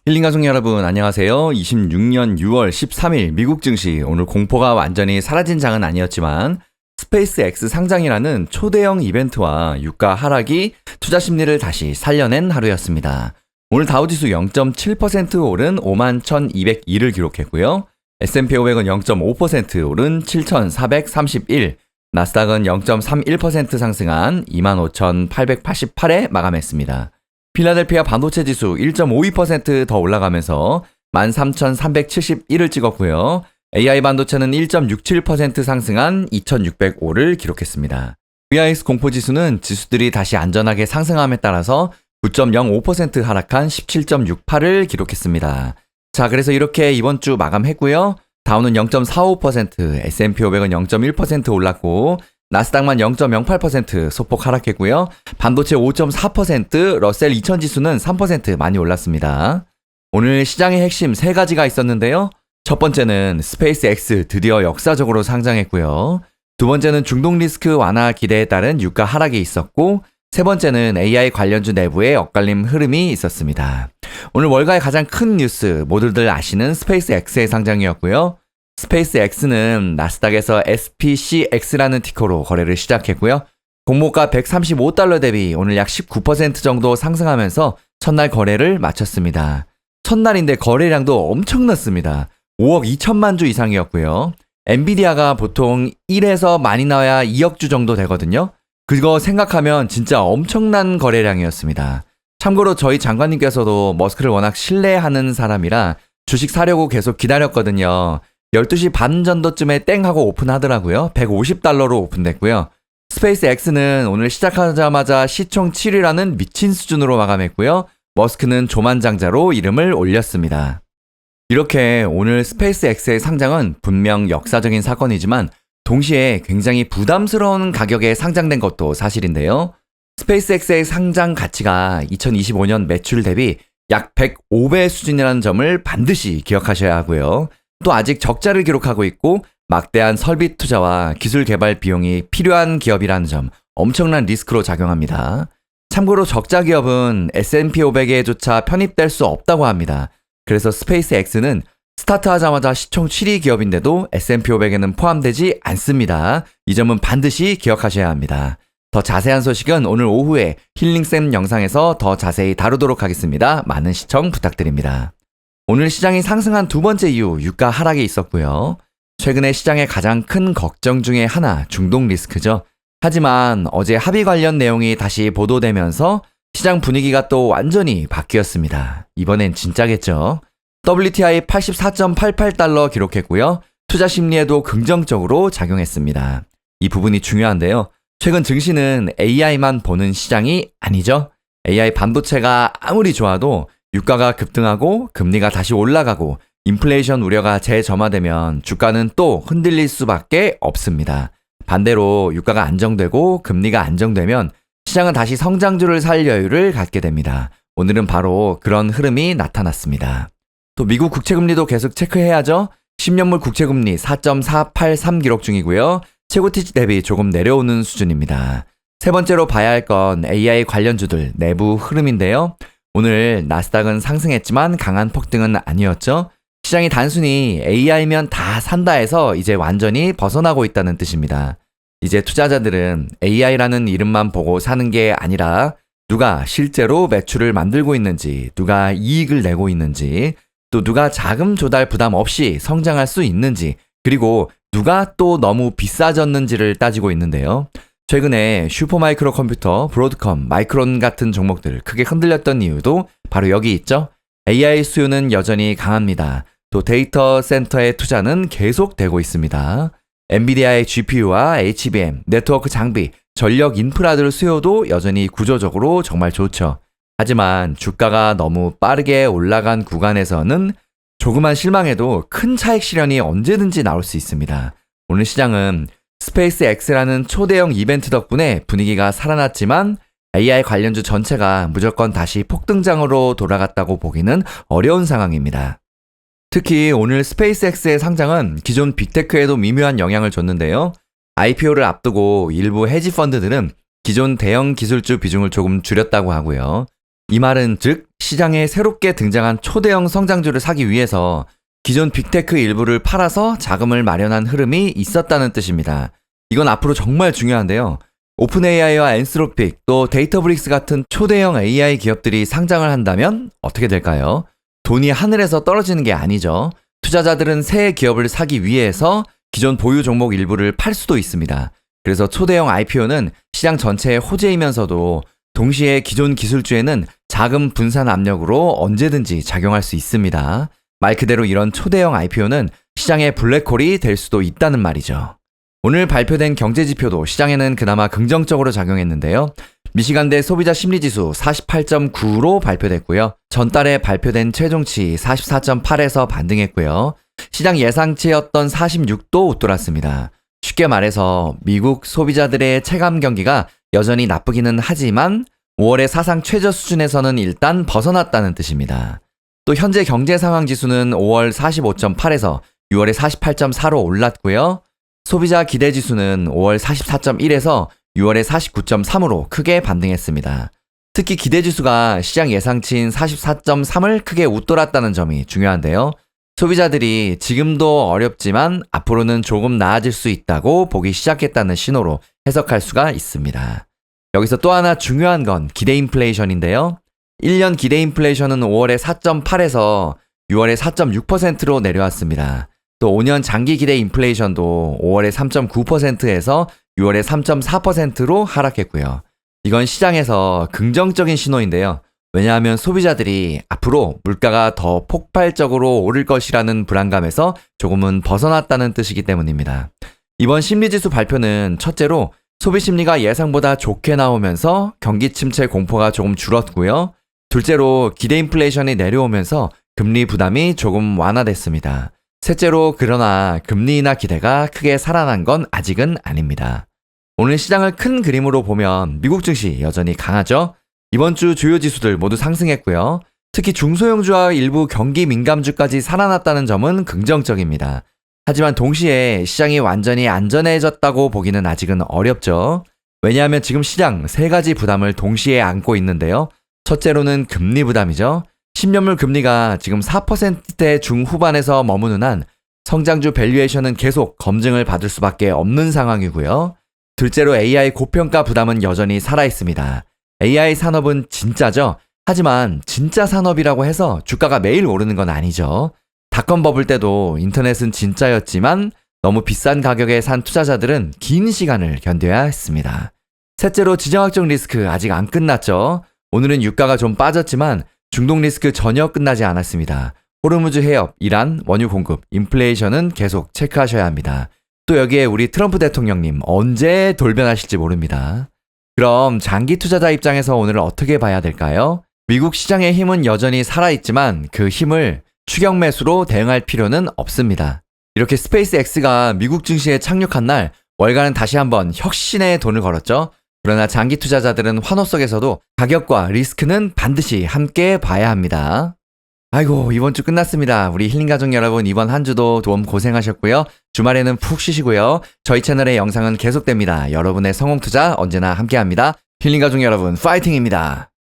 힐링 가족 여러분 안녕하세요. 26년 6월 13일 미국 증시 오늘 공포가 완전히 사라진 장은 아니었지만 스페이스X 상장이라는 초대형 이벤트와 유가 하락이 투자 심리를 다시 살려낸 하루였습니다. 오늘 다우지수 0.7% 오른 51,202를 기록했고요. S&P 500은 0.5% 오른 7,431, 나스닥은 0.31% 상승한 25,888에 마감했습니다. 필라델피아 반도체 지수 1.52% 더 올라가면서 13,371을 찍었고요. AI 반도체는 1.67% 상승한 2,605를 기록했습니다. VIX 공포지수는 지수들이 다시 안전하게 상승함에 따라서 9.05% 하락한 17.68을 기록했습니다. 자, 그래서 이렇게 이번 주 마감했고요. 다우는 0.45%, S&P 500은 0.1% 올랐고 나스닥만 0.08% 소폭 하락했고요. 반도체 5.4%, 러셀 2000 지수는 3% 많이 올랐습니다. 오늘 시장의 핵심 3가지가 있었는데요. 첫 번째는 스페이스X 드디어 역사적으로 상장했고요. 두 번째는 중동 리스크 완화 기대에 따른 유가 하락이 있었고, 세 번째는 AI 관련주 내부의 엇갈림 흐름이 있었습니다. 오늘 월가의 가장 큰 뉴스 모두들 아시는 스페이스X의 상장이었고요. 스페이스X는 나스닥에서 SPCX라는 티커로 거래를 시작했고요. 공모가 $135 대비 오늘 약 19% 정도 상승하면서 첫날 거래를 마쳤습니다. 첫날인데 거래량도 엄청났습니다. 5억 2천만 주 이상이었고요. 엔비디아가 보통 1에서 많이 나와야 2억 주 정도 되거든요. 그거 생각하면 진짜 엄청난 거래량이었습니다. 참고로 저희 장관님께서도 머스크를 워낙 신뢰하는 사람이라 주식 사려고 계속 기다렸거든요. 12시 반 정도쯤에 땡 하고 오픈하더라고요. $150로 오픈됐고요. 스페이스X는 오늘 시작하자마자 시총 7위라는 미친 수준으로 마감했고요. 머스크는 조만장자로 이름을 올렸습니다. 이렇게 오늘 스페이스X의 상장은 분명 역사적인 사건이지만 동시에 굉장히 부담스러운 가격에 상장된 것도 사실인데요. 스페이스X의 상장 가치가 2025년 매출 대비 약 105배 수준이라는 점을 반드시 기억하셔야 하고요. 또 아직 적자를 기록하고 있고 막대한 설비 투자와 기술 개발 비용이 필요한 기업이라는 점 엄청난 리스크로 작용합니다. 참고로 적자 기업은 S&P 500에조차 편입될 수 없다고 합니다. 그래서 스페이스X는 스타트하자마자 시총 7위 기업인데도 S&P 500에는 포함되지 않습니다. 이 점은 반드시 기억하셔야 합니다. 더 자세한 소식은 오늘 오후에 힐링쌤 영상에서 더 자세히 다루도록 하겠습니다. 많은 시청 부탁드립니다. 오늘 시장이 상승한 두 번째 이유, 유가 하락이 있었고요. 최근에 시장의 가장 큰 걱정 중에 하나, 중동 리스크죠. 하지만 어제 합의 관련 내용이 다시 보도되면서 시장 분위기가 또 완전히 바뀌었습니다. 이번엔 진짜겠죠. WTI 84.88달러 기록했고요. 투자 심리에도 긍정적으로 작용했습니다. 이 부분이 중요한데요. 최근 증시는 AI만 보는 시장이 아니죠. AI 반도체가 아무리 좋아도 유가가 급등하고 금리가 다시 올라가고 인플레이션 우려가 재점화되면 주가는 또 흔들릴 수밖에 없습니다. 반대로 유가가 안정되고 금리가 안정되면 시장은 다시 성장주를 살 여유를 갖게 됩니다. 오늘은 바로 그런 흐름이 나타났습니다. 또 미국 국채금리도 계속 체크해야죠. 10년물 국채금리 4.483 기록 중이고요. 최고치 대비 조금 내려오는 수준입니다. 세 번째로 봐야 할 건 AI 관련주들 내부 흐름인데요. 오늘 나스닥은 상승했지만 강한 폭등은 아니었죠. 시장이 단순히 AI면 다 산다 해서 이제 완전히 벗어나고 있다는 뜻입니다. 이제 투자자들은 AI라는 이름만 보고 사는 게 아니라 누가 실제로 매출을 만들고 있는지, 누가 이익을 내고 있는지, 또 누가 자금 조달 부담 없이 성장할 수 있는지, 그리고 누가 또 너무 비싸졌는지를 따지고 있는데요. 최근에 슈퍼마이크로 컴퓨터, 브로드컴, 마이크론 같은 종목들 크게 흔들렸던 이유도 바로 여기 있죠. AI 수요는 여전히 강합니다. 또 데이터 센터의 투자는 계속되고 있습니다. 엔비디아의 GPU와 HBM, 네트워크 장비, 전력 인프라들 수요도 여전히 구조적으로 정말 좋죠. 하지만 주가가 너무 빠르게 올라간 구간에서는 조그만 실망해도 큰 차익 실현이 언제든지 나올 수 있습니다. 오늘 시장은 스페이스X라는 초대형 이벤트 덕분에 분위기가 살아났지만 AI 관련주 전체가 무조건 다시 폭등장으로 돌아갔다고 보기는 어려운 상황입니다. 특히 오늘 스페이스X의 상장은 기존 빅테크에도 미묘한 영향을 줬는데요. IPO를 앞두고 일부 헤지펀드들은 기존 대형 기술주 비중을 조금 줄였다고 하고요. 이 말은 즉 시장에 새롭게 등장한 초대형 성장주를 사기 위해서 기존 빅테크 일부를 팔아서 자금을 마련한 흐름이 있었다는 뜻입니다. 이건 앞으로 정말 중요한데요. 오픈 AI와 엔스로픽 또 데이터브릭스 같은 초대형 AI 기업들이 상장을 한다면 어떻게 될까요? 돈이 하늘에서 떨어지는 게 아니죠. 투자자들은 새 기업을 사기 위해서 기존 보유 종목 일부를 팔 수도 있습니다. 그래서 초대형 IPO는 시장 전체의 호재이면서도 동시에 기존 기술주에는 자금 분산 압력으로 언제든지 작용할 수 있습니다. 말 그대로 이런 초대형 IPO는 시장의 블랙홀이 될 수도 있다는 말이죠. 오늘 발표된 경제지표도 시장에는 그나마 긍정적으로 작용했는데요. 미시간대 소비자 심리지수 48.9로 발표됐고요. 전달에 발표된 최종치 44.8에서 반등했고요. 시장 예상치였던 46도 웃돌았습니다. 쉽게 말해서 미국 소비자들의 체감 경기가 여전히 나쁘기는 하지만 5월의 사상 최저 수준에서는 일단 벗어났다는 뜻입니다. 또 현재 경제 상황 지수는 5월 45.8에서 6월에 48.4로 올랐고요. 소비자 기대 지수는 5월 44.1에서 6월에 49.3으로 크게 반등했습니다. 특히 기대 지수가 시장 예상치인 44.3을 크게 웃돌았다는 점이 중요한데요. 소비자들이 지금도 어렵지만 앞으로는 조금 나아질 수 있다고 보기 시작했다는 신호로 해석할 수가 있습니다. 여기서 또 하나 중요한 건 기대 인플레이션인데요. 1년 기대 인플레이션은 5월에 4.8에서 6월에 4.6%로 내려왔습니다. 또 5년 장기 기대 인플레이션도 5월에 3.9%에서 6월에 3.4%로 하락했고요. 이건 시장에서 긍정적인 신호인데요. 왜냐하면 소비자들이 앞으로 물가가 더 폭발적으로 오를 것이라는 불안감에서 조금은 벗어났다는 뜻이기 때문입니다. 이번 심리지수 발표는 첫째로 소비 심리가 예상보다 좋게 나오면서 경기 침체 공포가 조금 줄었고요. 둘째로 기대 인플레이션이 내려오면서 금리 부담이 조금 완화됐습니다. 셋째로 그러나 금리 인하 기대가 크게 살아난 건 아직은 아닙니다. 오늘 시장을 큰 그림으로 보면 미국 증시 여전히 강하죠? 이번 주 주요 지수들 모두 상승했고요. 특히 중소형주와 일부 경기 민감주까지 살아났다는 점은 긍정적입니다. 하지만 동시에 시장이 완전히 안전해졌다고 보기는 아직은 어렵죠. 왜냐하면 지금 시장 세 가지 부담을 동시에 안고 있는데요. 첫째로는 금리 부담이죠. 10년물 금리가 지금 4%대 중후반에서 머무는 한 성장주 밸류에이션은 계속 검증을 받을 수밖에 없는 상황이고요. 둘째로 AI 고평가 부담은 여전히 살아있습니다. AI 산업은 진짜죠. 하지만 진짜 산업이라고 해서 주가가 매일 오르는 건 아니죠. 닷컴 버블 때도 인터넷은 진짜였지만 너무 비싼 가격에 산 투자자들은 긴 시간을 견뎌야 했습니다. 셋째로 지정학적 리스크 아직 안 끝났죠. 오늘은 유가가 좀 빠졌지만 중동 리스크 전혀 끝나지 않았습니다. 호르무즈 해협, 이란, 원유 공급, 인플레이션은 계속 체크하셔야 합니다. 또 여기에 우리 트럼프 대통령님 언제 돌변하실지 모릅니다. 그럼 장기 투자자 입장에서 오늘 어떻게 봐야 될까요? 미국 시장의 힘은 여전히 살아있지만 그 힘을 추격 매수로 대응할 필요는 없습니다. 이렇게 스페이스X가 미국 증시에 착륙한 날 월가는 다시 한번 혁신의 돈을 걸었죠. 그러나 장기 투자자들은 환호 속에서도 가격과 리스크는 반드시 함께 봐야 합니다. 아이고, 이번 주 끝났습니다. 우리 힐링 가족 여러분, 이번 한 주도 도움 고생하셨고요. 주말에는 푹 쉬시고요. 저희 채널의 영상은 계속됩니다. 여러분의 성공 투자 언제나 함께합니다. 힐링 가족 여러분, 파이팅입니다.